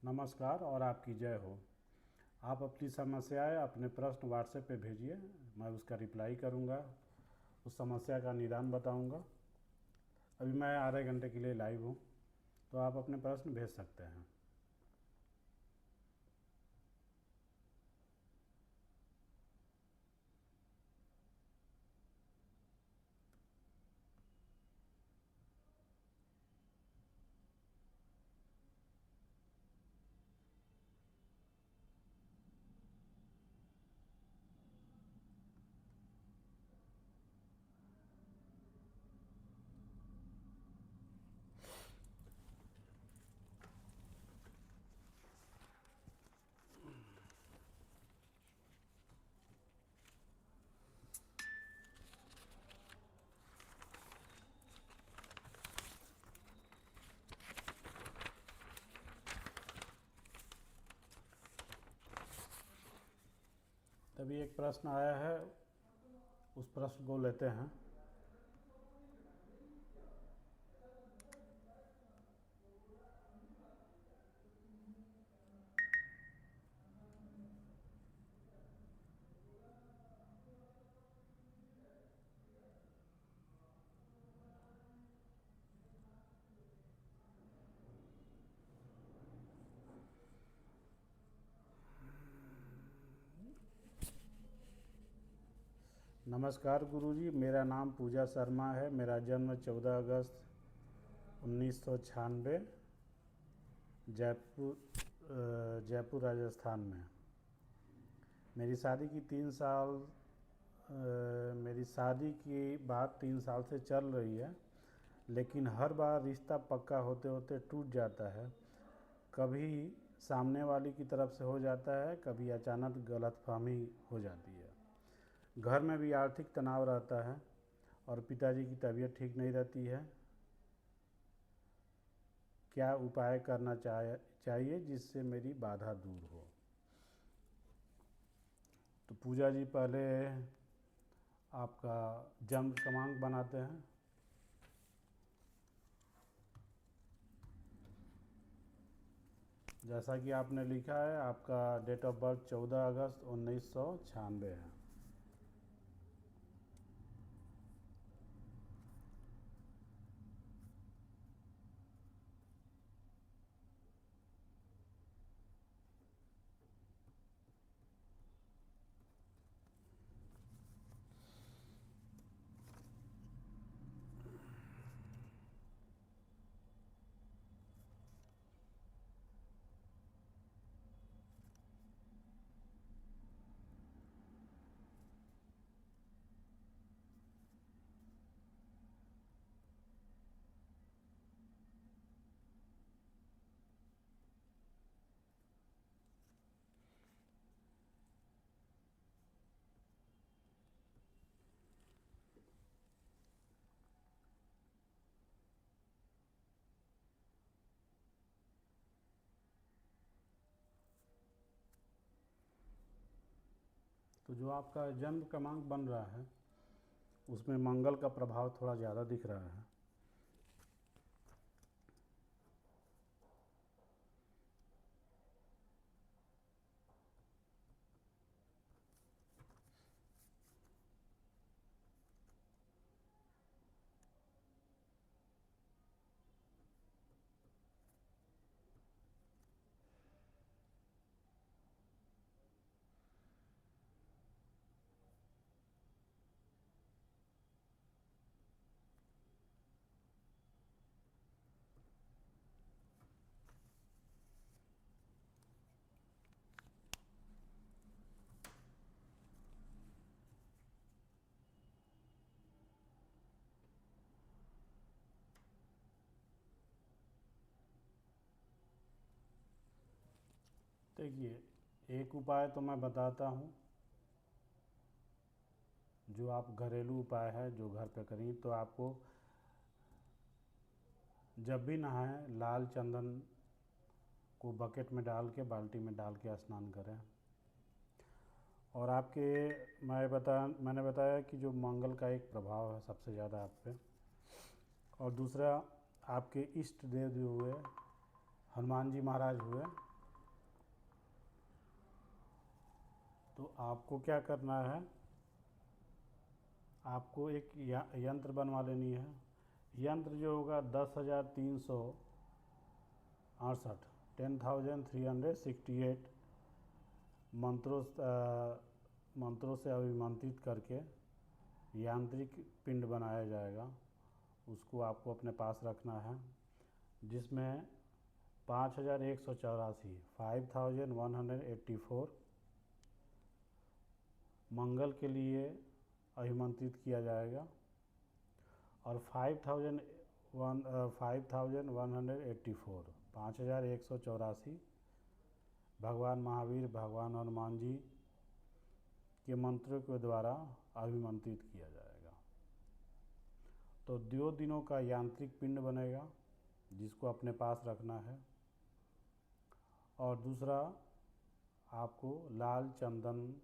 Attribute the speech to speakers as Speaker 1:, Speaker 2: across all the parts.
Speaker 1: नमस्कार और आपकी जय हो। आप अपनी समस्याएं अपने प्रश्न व्हाट्सएप पे भेजिए, मैं उसका रिप्लाई करूंगा, उस समस्या का निदान बताऊंगा। अभी मैं आधे घंटे के लिए लाइव हूं, तो आप अपने प्रश्न भेज सकते हैं। तभी एक प्रश्न आया है, उस प्रश्न को लेते हैं। नमस्कार गुरुजी, मेरा नाम पूजा शर्मा है। मेरा जन्म 14 अगस्त 1996 जयपुर राजस्थान में। मेरी शादी की 3 साल मेरी शादी की बात 3 साल से चल रही है, लेकिन हर बार रिश्ता पक्का होते होते टूट जाता है। कभी सामने वाली की तरफ से हो जाता है, कभी अचानक गलतफहमी हो जाती है। घर में भी आर्थिक तनाव रहता है और पिताजी की तबीयत ठीक नहीं रहती है। क्या उपाय करना चाहिए जिससे मेरी बाधा दूर हो? तो पूजा जी, पहले आपका जन्म क्रमांक बनाते हैं। जैसा कि आपने लिखा है, आपका डेट ऑफ बर्थ 14 अगस्त 1996 है। तो जो आपका जन्म क्रमांक बन रहा है, उसमें मंगल का प्रभाव थोड़ा ज़्यादा दिख रहा है। देखिए, एक उपाय तो मैं बताता हूँ, जो आप घरेलू उपाय है जो घर पे करें। तो आपको जब भी नहाएं, लाल चंदन को बकेट में डाल के, बाल्टी में डाल के स्नान करें। और मैंने बताया कि जो मंगल का एक प्रभाव है सबसे ज़्यादा आप पे। और दूसरा, आपके इष्ट देव जो हुए, हनुमान जी महाराज हुए, तो आपको क्या करना है, आपको एक यंत्र बनवा लेनी है। यंत्र जो होगा 10,368 10,368 मंत्रों से अभिमंत्रित करके यांत्रिक पिंड बनाया जाएगा। उसको आपको अपने पास रखना है, जिसमें 5,184 5,184 मंगल के लिए अभिमंत्रित किया जाएगा और 5,184 भगवान महावीर भगवान हनुमान जी के मंत्रों के द्वारा अभिमंत्रित किया जाएगा। तो 2 दिनों का यांत्रिक पिंड बनेगा जिसको अपने पास रखना है। और दूसरा, आपको लाल चंदन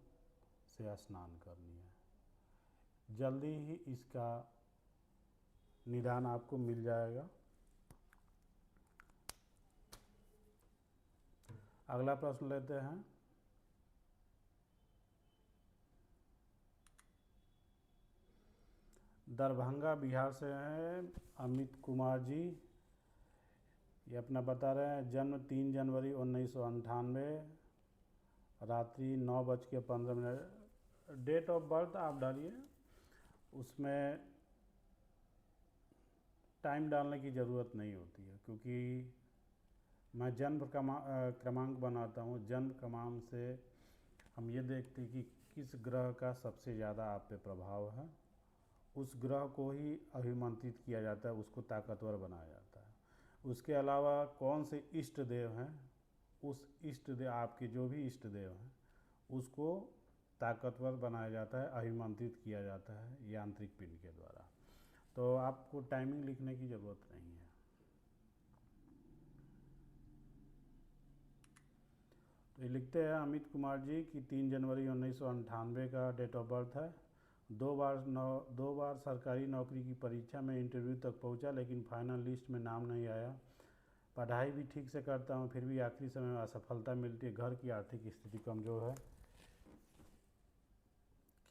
Speaker 1: से स्नान करनी है। जल्दी ही इसका निदान आपको मिल जाएगा। अगला प्रश्न लेते हैं। दरभंगा बिहार से हैं अमित कुमार जी। ये अपना बता रहे हैं, जन्म 3 जनवरी 1998, रात्रि 9:15। डेट ऑफ बर्थ आप डालिए, उसमें टाइम डालने की ज़रूरत नहीं होती है, क्योंकि मैं जन्म क्रमांक बनाता हूँ। जन्म क्रमांक से हम ये देखते हैं कि किस ग्रह का सबसे ज़्यादा आप पे प्रभाव है, उस ग्रह को ही अभिमंत्रित किया जाता है, उसको ताकतवर बनाया जाता है। उसके अलावा कौन से इष्ट देव हैं, उस इष्ट देव, आपके जो भी इष्ट देव हैं, उसको ताकतवर बनाया जाता है, अभिमंत्रित किया जाता है यांत्रिक पिंड के द्वारा। तो आपको टाइमिंग लिखने की ज़रूरत नहीं है। तो ये लिखते हैं अमित कुमार जी की 3 जनवरी 1998 का डेट ऑफ बर्थ है। 2 बार सरकारी नौकरी की परीक्षा में इंटरव्यू तक पहुंचा, लेकिन फाइनल लिस्ट में नाम नहीं आया। पढ़ाई भी ठीक से करता हूं, फिर भी आखिरी समय में असफलता मिलती है। घर की आर्थिक स्थिति कमज़ोर है।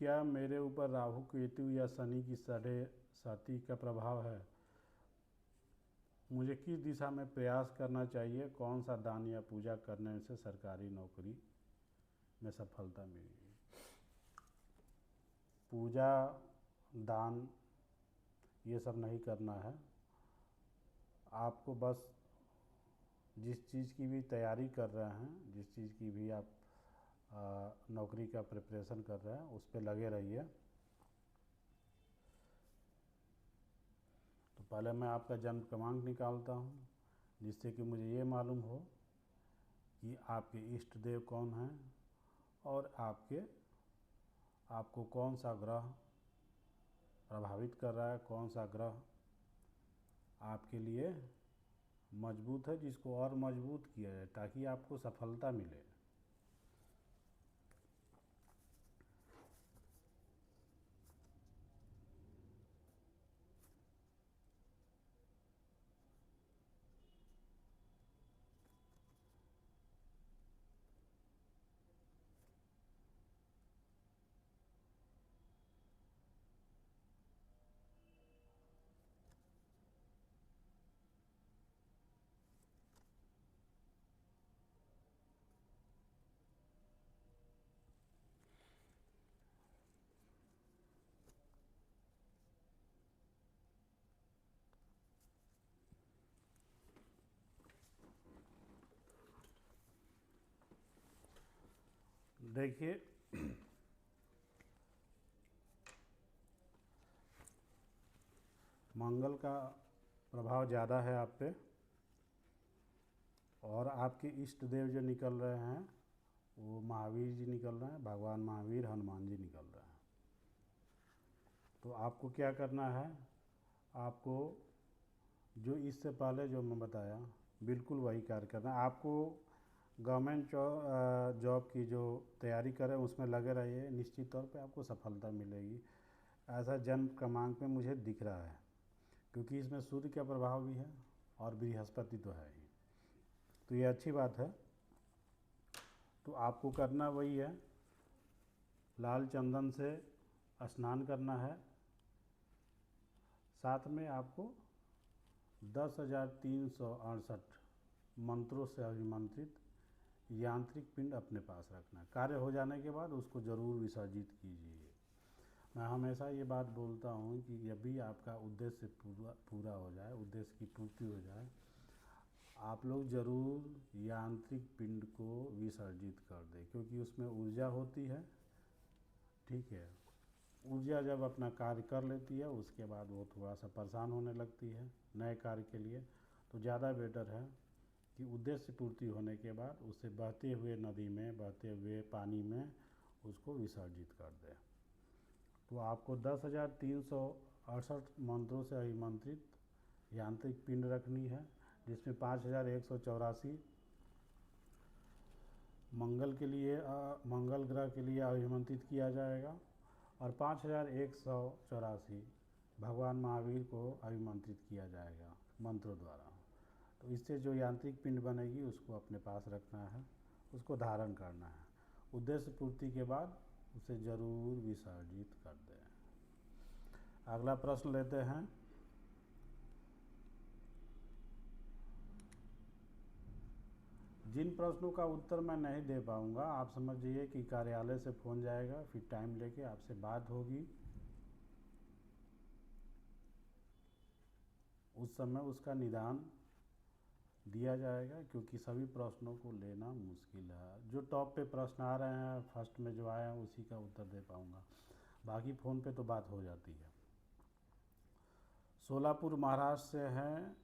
Speaker 1: क्या मेरे ऊपर राहु केतु या शनि की साढ़े साथी का प्रभाव है? मुझे किस दिशा में प्रयास करना चाहिए? कौन सा दान या पूजा करने से सरकारी नौकरी में सफलता मिलेगी? पूजा, दान, ये सब नहीं करना है। आपको बस जिस चीज़ की भी तैयारी कर रहे हैं, जिस चीज़ की भी आप नौकरी का प्रिपरेशन कर रहे हैं, उस पर लगे रहिए। तो पहले मैं आपका जन्म क्रमांक निकालता हूँ, जिससे कि मुझे ये मालूम हो कि आपके इष्ट देव कौन हैं और आपको कौन सा ग्रह प्रभावित कर रहा है, कौन सा ग्रह आपके लिए मजबूत है, जिसको और मजबूत किया जाए ताकि आपको सफलता मिले। देखिए, मंगल का प्रभाव ज़्यादा है आप पे, और आपके इष्ट देव जो निकल रहे हैं वो महावीर जी निकल रहे हैं, भगवान महावीर हनुमान जी निकल रहे हैं। तो आपको क्या करना है, आपको जो इससे पहले जो मैं बताया बिल्कुल वही कार्य करना है। आपको गवर्नमेंट जॉब की जो तैयारी करें उसमें लगे रहिए, निश्चित तौर पे आपको सफलता मिलेगी। ऐसा जन्म क्रमांक में मुझे दिख रहा है, क्योंकि इसमें सूर्य का प्रभाव भी है और बृहस्पति तो है ही, तो ये अच्छी बात है। तो आपको करना वही है, लाल चंदन से स्नान करना है। साथ में आपको 10,368 मंत्रों से अभिमंत्रित यांत्रिक पिंड अपने पास रखना है। कार्य हो जाने के बाद उसको ज़रूर विसर्जित कीजिए। मैं हमेशा ये बात बोलता हूँ कि जब भी आपका उद्देश्य पूरा हो जाए, उद्देश्य की पूर्ति हो जाए, आप लोग ज़रूर यांत्रिक पिंड को विसर्जित कर दें, क्योंकि उसमें ऊर्जा होती है। ठीक है, ऊर्जा जब अपना कार्य कर लेती है उसके बाद वो थोड़ा सा परेशान होने लगती है नए कार्य के लिए। तो ज़्यादा बेटर है कि उद्देश्य पूर्ति होने के बाद उसे बहते हुए नदी में, बहते हुए पानी में उसको विसर्जित कर दें। तो आपको 10,368 मंत्रों से अभिमंत्रित यांत्रिक पिंड रखनी है, जिसमें 5,184 मंगल के लिए, मंगल ग्रह के लिए अभिमंत्रित किया जाएगा और 5,184 भगवान महावीर को अभिमंत्रित किया जाएगा मंत्रों द्वारा। तो इससे जो यांत्रिक पिंड बनेगी उसको अपने पास रखना है, उसको धारण करना है। उद्देश्य पूर्ति के बाद उसे ज़रूर विसर्जित कर दें। अगला प्रश्न लेते हैं। जिन प्रश्नों का उत्तर मैं नहीं दे पाऊंगा, आप समझिए कि कार्यालय से फ़ोन जाएगा, फिर टाइम लेके आपसे बात होगी। उस समय उसका निदान दिया जाएगा, क्योंकि सभी प्रश्नों को लेना मुश्किल है। जो टॉप पे प्रश्न आ रहे हैं, फर्स्ट में जो आए हैं, उसी का उत्तर दे पाऊंगा। बाकी फ़ोन पे तो बात हो जाती है। सोलापुर महाराष्ट्र से हैं,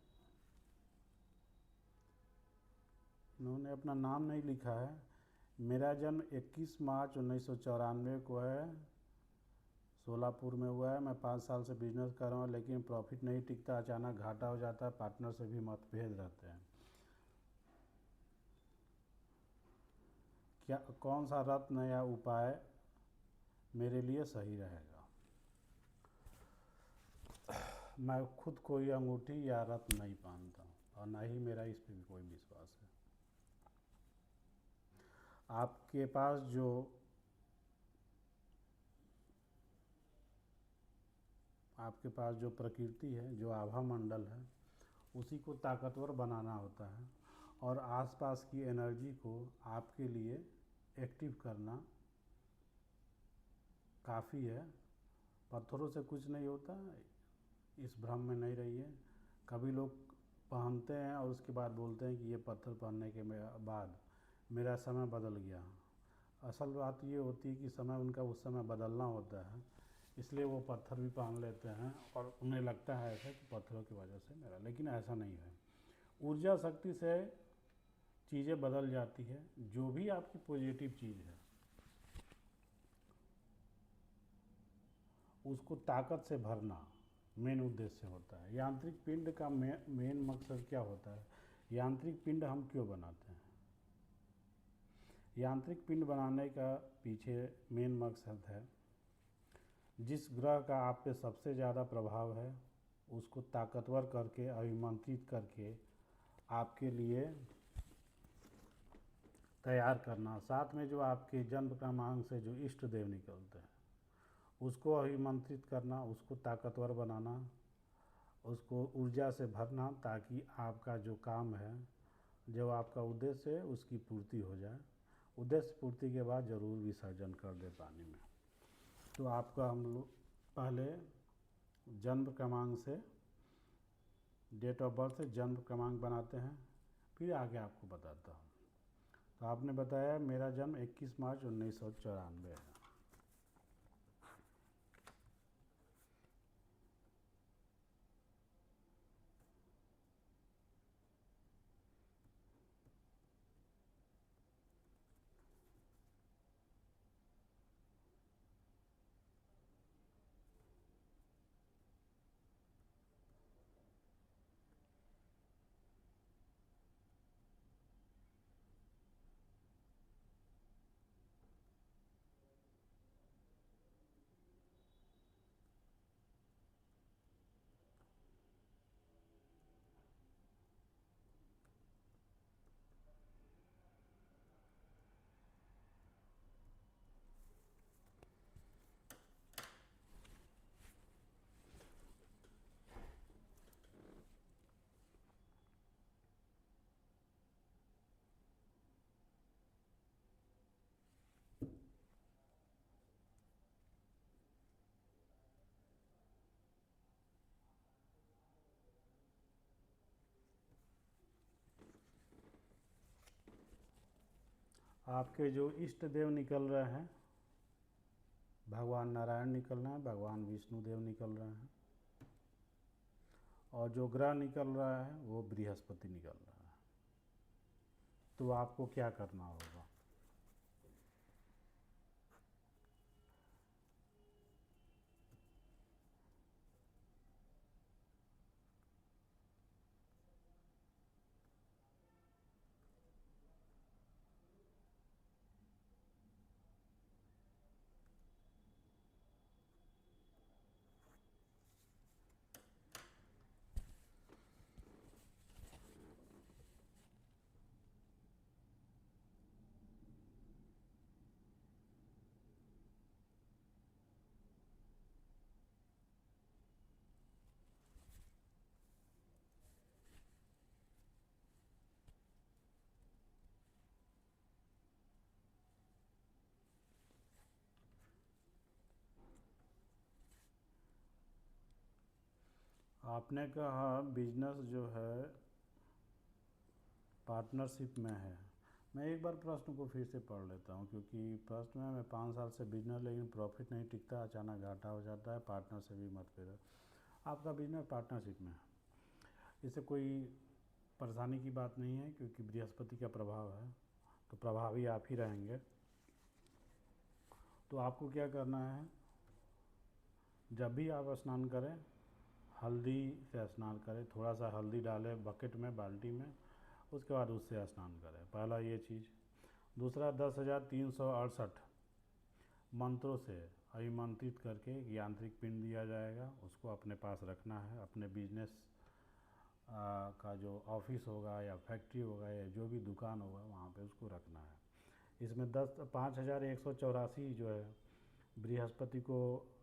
Speaker 1: उन्होंने अपना नाम नहीं लिखा है। मेरा जन्म 21 मार्च 1994 को है, सोलापुर में हुआ है। मैं 5 साल से बिजनेस कर रहा हूँ, लेकिन प्रॉफिट नहीं टिकता, अचानक घाटा हो जाता है, पार्टनर से भी मतभेद रहते हैं। क्या कौन सा रत्न या उपाय मेरे लिए सही रहेगा? मैं खुद कोई अंगूठी या रत्न नहीं पहनता हूँ और ना ही मेरा इस पर भी कोई विश्वास है। आपके पास जो प्रकृति है, जो आभा मंडल है, उसी को ताकतवर बनाना होता है और आसपास की एनर्जी को आपके लिए एक्टिव करना काफ़ी है। पत्थरों से कुछ नहीं होता, इस भ्रम में नहीं रहिए। कभी लोग पहनते हैं और उसके बाद बोलते हैं कि ये पत्थर पहनने के बाद मेरा समय बदल गया। असल बात ये होती है कि समय उनका उस समय बदलना होता है, इसलिए वो पत्थर भी पहन लेते हैं और उन्हें लगता है ऐसा कि पत्थरों की वजह से मेरा, लेकिन ऐसा नहीं है। ऊर्जा शक्ति से चीज़ें बदल जाती है। जो भी आपकी पॉजिटिव चीज़ है उसको ताकत से भरना मेन उद्देश्य होता है। यांत्रिक पिंड का मेन मकसद क्या होता है? यांत्रिक पिंड हम क्यों बनाते हैं? यांत्रिक पिंड बनाने का पीछे मेन मकसद है, जिस ग्रह का आप पे सबसे ज़्यादा प्रभाव है उसको ताकतवर करके, अभिमंत्रित करके आपके लिए तैयार करना। साथ में जो आपके जन्म क्रमांक से जो इष्ट देव निकलते हैं उसको अभिमंत्रित करना, उसको ताकतवर बनाना, उसको ऊर्जा से भरना, ताकि आपका जो काम है, जो आपका उद्देश्य है, उसकी पूर्ति हो जाए। उद्देश्य पूर्ति के बाद ज़रूर विसर्जन कर दे पानी में। तो आपका हम लोग पहले जन्म क्रमांक से, डेट ऑफ बर्थ से जन्म क्रमांक बनाते हैं, फिर आगे आपको बताता हूँ। तो आपने बताया मेरा जन्म 21 मार्च 1994 है। आपके जो इष्ट देव निकल रहे हैं, भगवान नारायण निकल रहे हैं, भगवान विष्णु देव निकल रहे हैं, और जो ग्रह निकल रहा है वो बृहस्पति निकल रहा है। तो आपको क्या करना होगा? आपने कहा बिजनेस जो है पार्टनरशिप में है। मैं एक बार प्रश्न को फिर से पढ़ लेता हूँ, क्योंकि प्रश्न में मैं 5 साल से बिजनेस, लेकिन प्रॉफिट नहीं टिकता, अचानक घाटा हो जाता है, पार्टनर से भी मतभेद है। आपका बिजनेस पार्टनरशिप में है, इससे कोई परेशानी की बात नहीं है, क्योंकि बृहस्पति का प्रभाव है, तो प्रभावी आप ही रहेंगे। तो आपको क्या करना है, जब भी आप स्नान करें हल्दी से स्नान करें, थोड़ा सा हल्दी डालें बकेट में, बाल्टी में, उसके बाद उससे स्नान करें। पहला ये चीज़। दूसरा, 10,368 मंत्रों से अभिमंत्रित करके यांत्रिक पिंड दिया जाएगा, उसको अपने पास रखना है। अपने बिजनेस का जो ऑफिस होगा या फैक्ट्री होगा या जो भी दुकान होगा वहाँ पे उसको रखना है। इसमें 5,184 जो है बृहस्पति को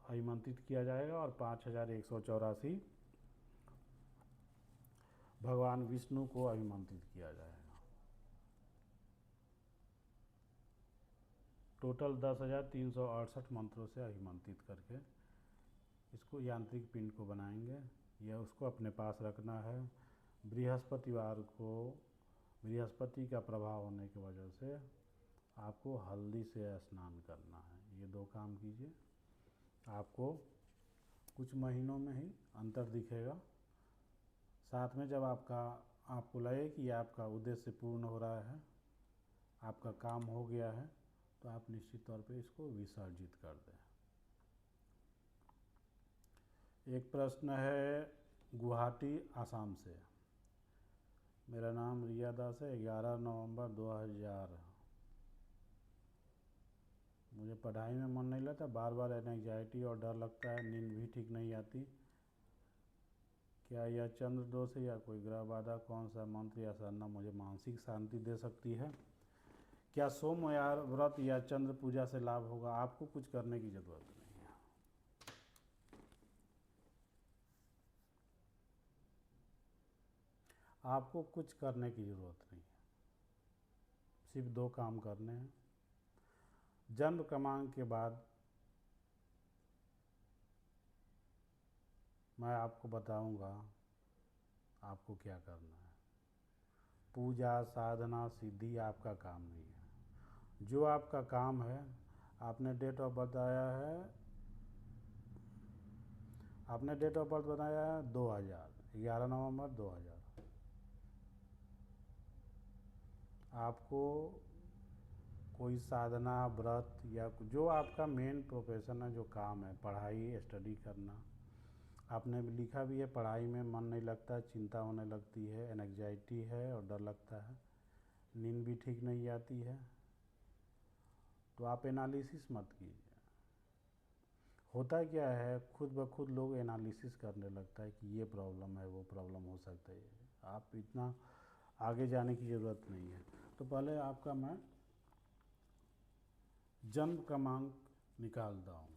Speaker 1: अभिमंत्रित किया जाएगा, और 5,184 भगवान विष्णु को अभिमंत्रित किया जाएगा। टोटल 10,368 मंत्रों से अभिमंत्रित करके इसको यांत्रिक पिंड को बनाएंगे। यह उसको अपने पास रखना है। बृहस्पतिवार को बृहस्पति का प्रभाव होने की वजह से आपको हल्दी से स्नान करना है। ये 2 काम कीजिए, आपको कुछ महीनों में ही अंतर दिखेगा। साथ में जब आपको लगे कि आपका उद्देश्य पूर्ण हो रहा है, आपका काम हो गया है, तो आप निश्चित तौर पे इसको विसर्जित कर दें। एक प्रश्न है गुवाहाटी आसाम से। मेरा नाम रिया दास है। 11 नवंबर 2000। मुझे पढ़ाई में मन नहीं लगता, बार बार एंजाइटी और डर लगता है, नींद भी ठीक नहीं आती। क्या यह चंद्र दोष है या कोई ग्रह बाधा? कौन सा मंत्र या साधना मुझे मानसिक शांति दे सकती है? क्या सोमवार व्रत या चंद्र पूजा से लाभ होगा? आपको कुछ करने की जरूरत नहीं है। आपको कुछ करने की जरूरत नहीं है, सिर्फ 2 काम करने हैं। जन्म क्रमांक के बाद मैं आपको बताऊंगा आपको क्या करना है। पूजा साधना सिद्धि आपका काम नहीं है। जो आपका काम है, आपने डेट ऑफ बर्थ बताया है, आपने डेट ऑफ बर्थ बताया है 2000, 11 नवंबर 2000। आपको कोई साधना व्रत या जो आपका मेन प्रोफेशन है, जो काम है, पढ़ाई स्टडी करना, आपने लिखा भी है पढ़ाई में मन नहीं लगता, चिंता होने लगती है, एंग्जाइटी है और डर लगता है, नींद भी ठीक नहीं आती है, तो आप एनालिसिस मत कीजिए। होता क्या है, खुद ब खुद लोग एनालिसिस करने लगता है कि ये प्रॉब्लम है, वो प्रॉब्लम हो सकता है। आप इतना आगे जाने की ज़रूरत नहीं है। तो पहले आपका मैं जन्म क्रमांक निकालता हूँ।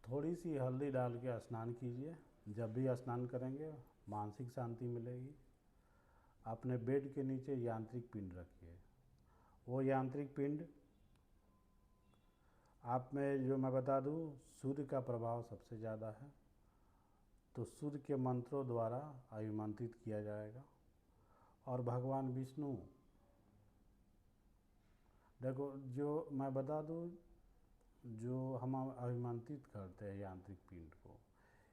Speaker 1: थोड़ी सी हल्दी डाल के स्नान कीजिए। जब भी स्नान करेंगे मानसिक शांति मिलेगी। अपने बेड के नीचे यांत्रिक पिंड रखिए। वो यांत्रिक पिंड आप में जो मैं बता दूं, सूर्य का प्रभाव सबसे ज़्यादा है, तो सूर्य के मंत्रों द्वारा अभिमंत्रित किया जाएगा। और भगवान विष्णु, देखो जो मैं बता दूं, जो हम अभिमंत्रित करते हैं यांत्रिक पिंड को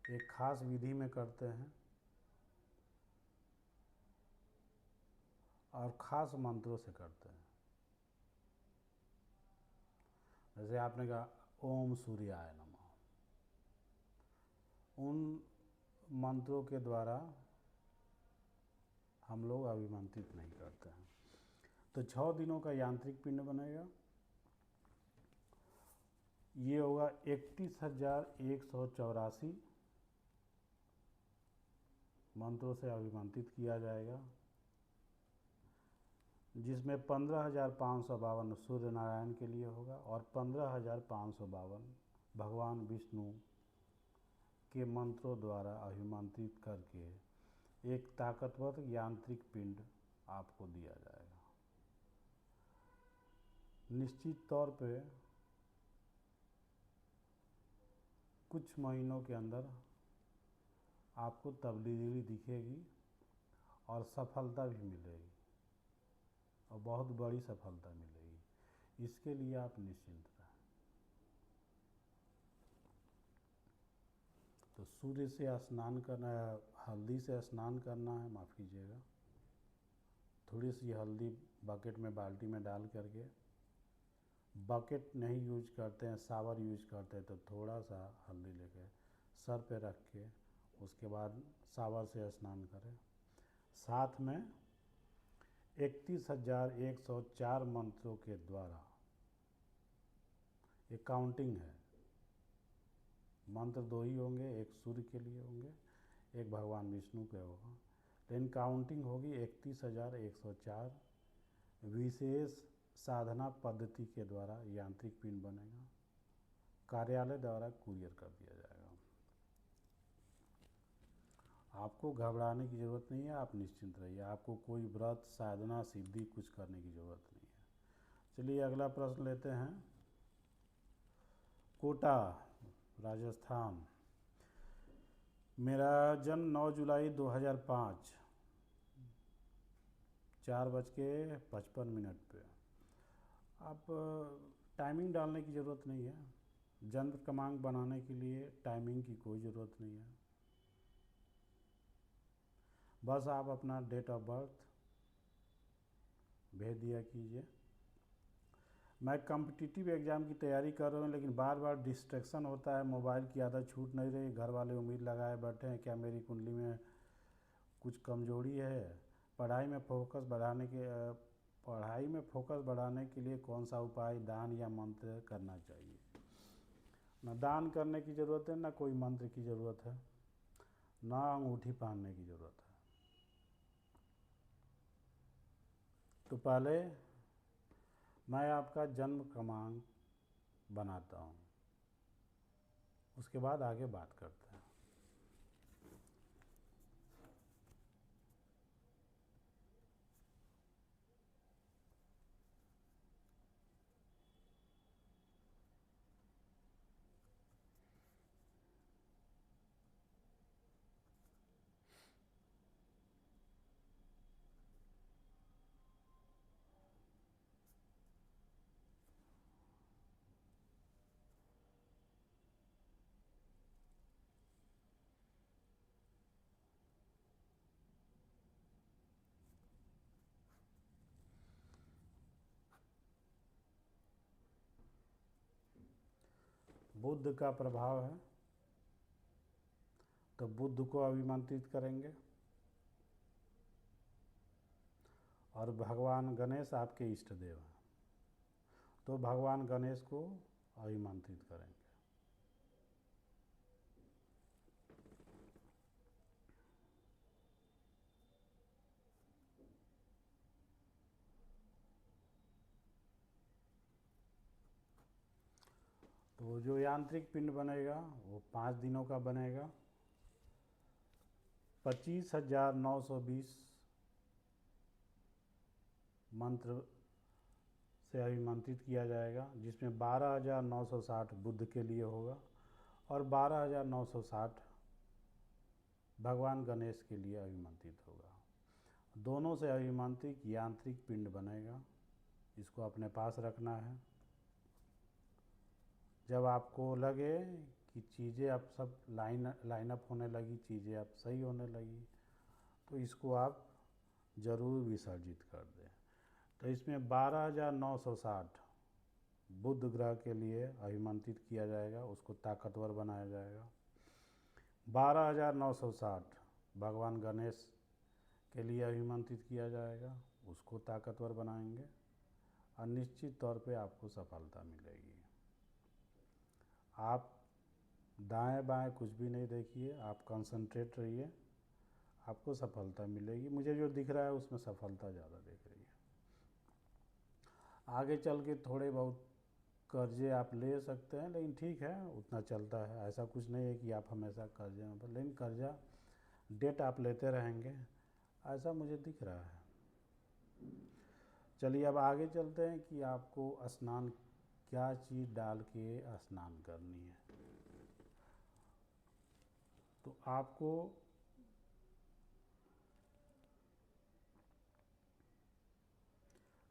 Speaker 1: एक खास विधि में करते हैं और ख़ास मंत्रों से करते हैं। जैसे आपने कहा ओम सूर्याय नमः, उन मंत्रों के द्वारा हम लोग अभिमंत्रित नहीं करते हैं। तो 6 दिनों का यांत्रिक पिंड बनेगा। ये होगा 31,184 मंत्रों से अभिमंत्रित किया जाएगा, जिसमें 15,552 सूर्य नारायण के लिए होगा और 15,552 भगवान विष्णु के मंत्रों द्वारा अभिमंत्रित करके एक ताकतवर यांत्रिक पिंड आपको दिया जाएगा। निश्चित तौर पे कुछ महीनों के अंदर आपको तब्दीली दिखेगी और सफलता भी मिलेगी, और बहुत बड़ी सफलता मिलेगी। इसके लिए आप निश्चिंत रहें। तो सूर्य से स्नान करना है, हल्दी से स्नान करना है, माफ़ कीजिएगा। थोड़ी सी हल्दी बकेट में, बाल्टी में डाल करके, बकेट नहीं यूज करते हैं, शावर यूज करते हैं, तो थोड़ा सा हल्दी लेके सर पे रख के उसके बाद शावर से स्नान करें। साथ में 31,104 मंत्रों के द्वारा, ये काउंटिंग है, मंत्र 2 ही होंगे, एक सूर्य के लिए होंगे, एक भगवान विष्णु के होगा, लेकिन काउंटिंग होगी 31,104 विशेष साधना पद्धति के द्वारा यांत्रिक पिंड बनेगा। कार्यालय द्वारा कुरियर कर दिया जाएगा। आपको घबराने की ज़रूरत नहीं है, आप निश्चिंत रहिए। आपको कोई व्रत, साधना, सिद्धि कुछ करने की ज़रूरत नहीं है। चलिए अगला प्रश्न लेते हैं। कोटा, राजस्थान। मेरा जन्म 9 जुलाई 2005, 4:55 पे। आप टाइमिंग डालने की ज़रूरत नहीं है। जन्म क्रमांक बनाने के लिए टाइमिंग की कोई ज़रूरत नहीं है। बस आप अपना डेट ऑफ बर्थ भेज दिया कीजिए। मैं कॉम्पिटिटिव एग्ज़ाम की तैयारी कर रहा हूँ, लेकिन बार बार डिस्ट्रैक्शन होता है। मोबाइल की आदत छूट नहीं रही। घर वाले उम्मीद लगाए बैठे हैं, क्या मेरी कुंडली में कुछ कमजोरी है। पढ़ाई में फोकस बढ़ाने के लिए कौन सा उपाय, दान या मंत्र करना चाहिए। ना दान करने की ज़रूरत है, ना कोई मंत्र की ज़रूरत है, ना अंगूठी पहनने की ज़रूरत है। तो पहले मैं आपका जन्म क्रमांक बनाता हूँ, उसके बाद आगे बात करते हैं। बुध का प्रभाव है, तो बुध को अभिमंत्रित करेंगे। और भगवान गणेश आपके इष्ट देव हैं, तो भगवान गणेश को अभिमंत्रित करेंगे। तो तो जो यांत्रिक पिंड बनेगा वो 5 दिनों का बनेगा। 25,920 मंत्र से अभिमंत्रित किया जाएगा, जिसमें 12,960 बुद्ध के लिए होगा और 12,960 भगवान गणेश के लिए अभिमंत्रित होगा। दोनों से अभिमंत्रित यांत्रिक पिंड बनेगा, इसको अपने पास रखना है। जब आपको लगे कि चीज़ें अब सब लाइन अप होने लगी, चीज़ें अब सही होने लगी, तो इसको आप ज़रूर विसर्जित कर दें। तो इसमें 12,960 बुध ग्रह के लिए अभिमंत्रित किया जाएगा, उसको ताकतवर बनाया जाएगा। 12,960 भगवान गणेश के लिए अभिमंत्रित किया जाएगा, उसको ताकतवर बनाएंगे और निश्चित तौर पे आपको सफलता मिलेगी। आप दाएं बाएं कुछ भी नहीं देखिए, आप कंसंट्रेट रहिए, आपको सफलता मिलेगी। मुझे जो दिख रहा है उसमें सफलता ज़्यादा दिख रही है। आगे चल के थोड़े बहुत कर्जे आप ले सकते हैं, लेकिन ठीक है, उतना चलता है। ऐसा कुछ नहीं है कि आप हमेशा कर्जे में, लेकिन कर्जा डेट आप लेते रहेंगे, ऐसा मुझे दिख रहा है। चलिए अब आगे चलते हैं कि आपको स्नान क्या चीज़ डाल के स्नान करनी है। तो आपको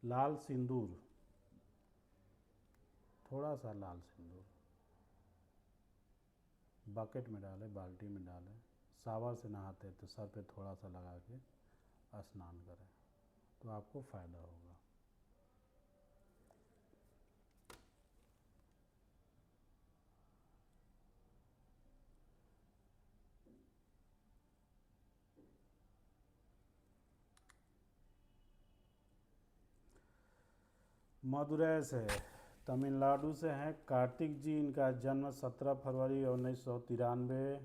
Speaker 1: लाल सिंदूर, थोड़ा सा लाल सिंदूर बकेट में डालें, बाल्टी में डालें, सावर से नहाते तो सर पे थोड़ा सा लगा के स्नान करें, तो आपको फ़ायदा होगा। मदुरै से, तमिलनाडु से हैं कार्तिक जी। इनका जन्म 17 फरवरी 1993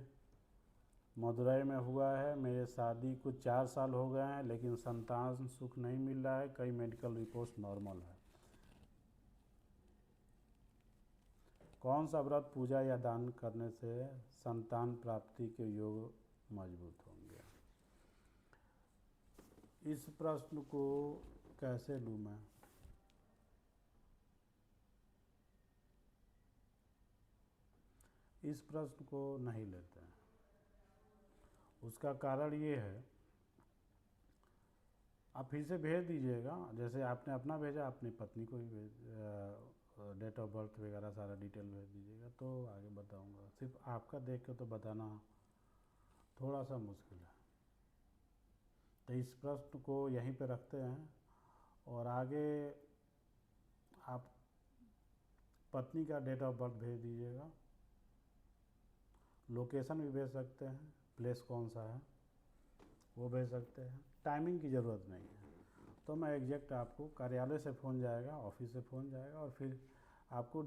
Speaker 1: मदुरै में हुआ है। मेरे शादी को 4 साल हो गए हैं, लेकिन संतान सुख नहीं मिल रहा है। कई मेडिकल रिपोर्ट्स नॉर्मल है। कौन सा व्रत, पूजा या दान करने से संतान प्राप्ति के योग मजबूत होंगे? इस प्रश्न को कैसे लूँ मैं? इस प्रश्न को नहीं लेते हैं। उसका कारण ये है, आप फिर से भेज दीजिएगा, जैसे आपने अपना भेजा, अपनी पत्नी को ही डेट ऑफ बर्थ वगैरह सारा डिटेल भेज दीजिएगा, तो आगे बताऊंगा। सिर्फ आपका देख के तो बताना थोड़ा सा मुश्किल है। तो इस प्रश्न को यहीं पे रखते हैं और आगे आप पत्नी का डेट ऑफ बर्थ भेज दीजिएगा। लोकेशन भी भेज सकते हैं, प्लेस कौन सा है वो भेज सकते हैं। टाइमिंग की ज़रूरत नहीं है, तो मैं एग्जैक्ट आपको कार्यालय से फ़ोन जाएगा, ऑफिस से फ़ोन जाएगा और फिर आपको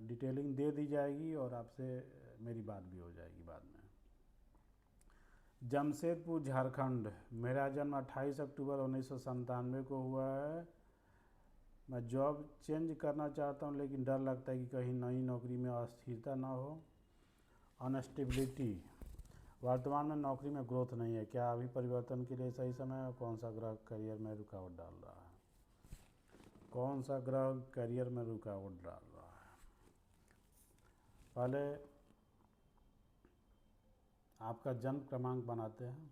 Speaker 1: डिटेलिंग दे दी जाएगी और आपसे मेरी बात भी हो जाएगी बाद में। जमशेदपुर झारखंड। मेरा जन्म 28 अक्टूबर 1997 को हुआ है। मैं जॉब चेंज करना चाहता हूं, लेकिन डर लगता है कि कहीं नई नौकरी में अस्थिरता ना हो, अनस्टेबिलिटी। वर्तमान में नौकरी में ग्रोथ नहीं है, क्या अभी परिवर्तन के लिए सही समय है? कौन सा ग्रह करियर में रुकावट डाल रहा है? कौन सा ग्रह करियर में रुकावट डाल रहा है? पहले आपका जन्म क्रमांक बनाते हैं,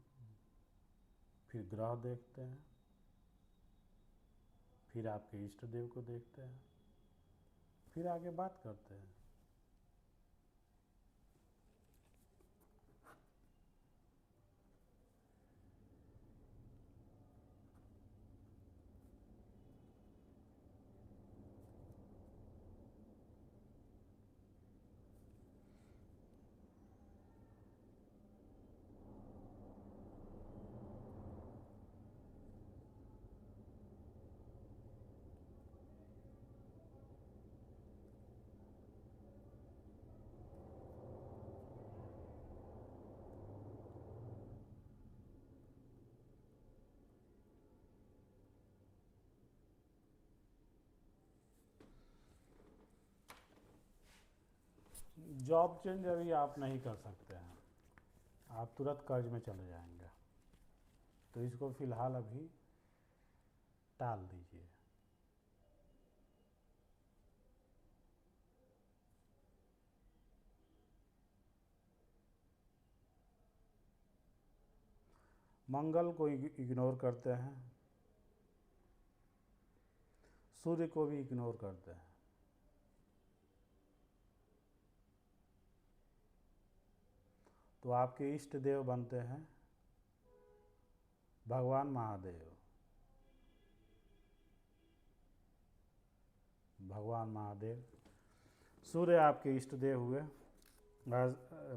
Speaker 1: फिर ग्रह देखते हैं, फिर आपके इष्ट देव को देखते हैं, फिर आगे बात करते हैं। जॉब चेंज अभी आप नहीं कर सकते हैं, आप तुरंत कर्ज में चले जाएंगे, तो इसको फ़िलहाल अभी टाल दीजिए। मंगल को इग्नोर करते हैं, सूर्य को भी इग्नोर करते हैं। तो आपके इष्ट देव बनते हैं भगवान महादेव। भगवान महादेव, सूर्य आपके इष्ट देव हुए,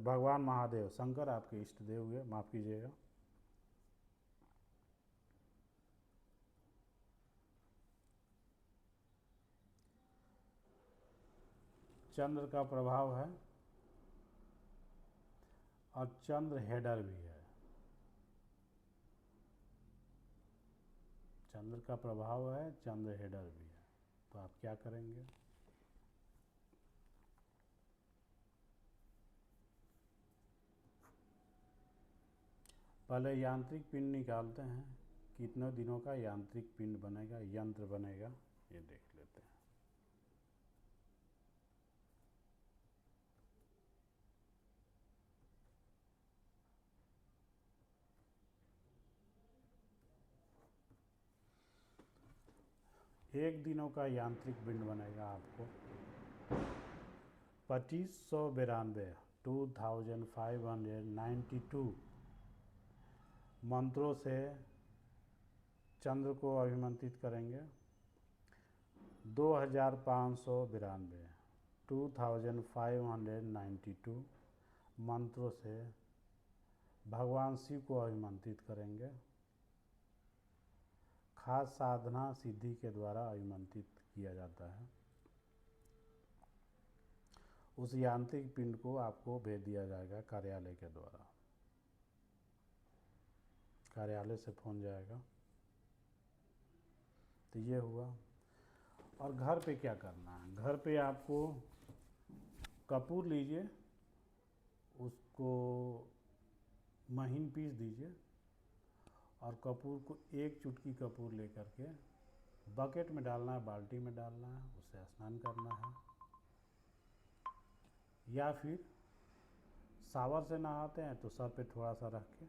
Speaker 1: भगवान महादेव शंकर आपके इष्ट देव हुए, माफ़ कीजिएगा। चंद्र का प्रभाव है और चंद्र हेडर भी है। चंद्र का प्रभाव है, चंद्र हेडर भी है, तो आप क्या करेंगे? पहले यांत्रिक पिंड निकालते हैं, कितने दिनों का यांत्रिक पिंड बनेगा, यंत्र बनेगा, ये देख लेते हैं। एक दिनों का यांत्रिक पिंड बनेगा आपको 2592 2592 मंत्रों से चंद्र को अभिमंत्रित करेंगे। 2592 2592 मंत्रों से भगवान शिव को अभिमंत्रित करेंगे। खास साधना सिद्धि के द्वारा अभिमंत्रित किया जाता है। उस यांत्रिक पिंड को आपको भेज दिया जाएगा कार्यालय के द्वारा। कार्यालय से फ़ोन जाएगा। तो ये हुआ। और घर पे क्या करना है? घर पे आपको कपूर लीजिए, उसको महीन पीस दीजिए और कपूर को एक चुटकी कपूर लेकर के बकेट में डालना है, बाल्टी में डालना है, उससे स्नान करना है। या फिर सावर से नहाते हैं तो सर पे थोड़ा सा रख के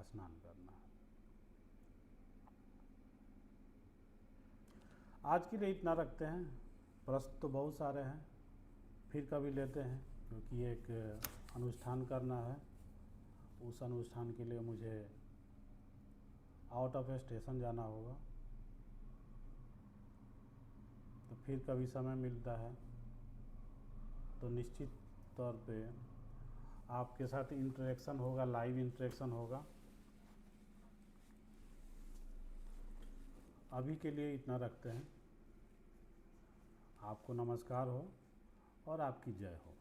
Speaker 1: स्नान करना है। आज के लिए इतना रखते हैं। प्रश्न तो बहुत सारे हैं, फिर कभी लेते हैं, क्योंकि एक अनुष्ठान करना है। उस अनुष्ठान के लिए मुझे आउट ऑफ स्टेशन जाना होगा, तो फिर कभी समय मिलता है तो निश्चित तौर पे आपके साथ इंटरेक्शन होगा, लाइव इंटरेक्शन होगा। अभी के लिए इतना रखते हैं। आपको नमस्कार हो और आपकी जय हो।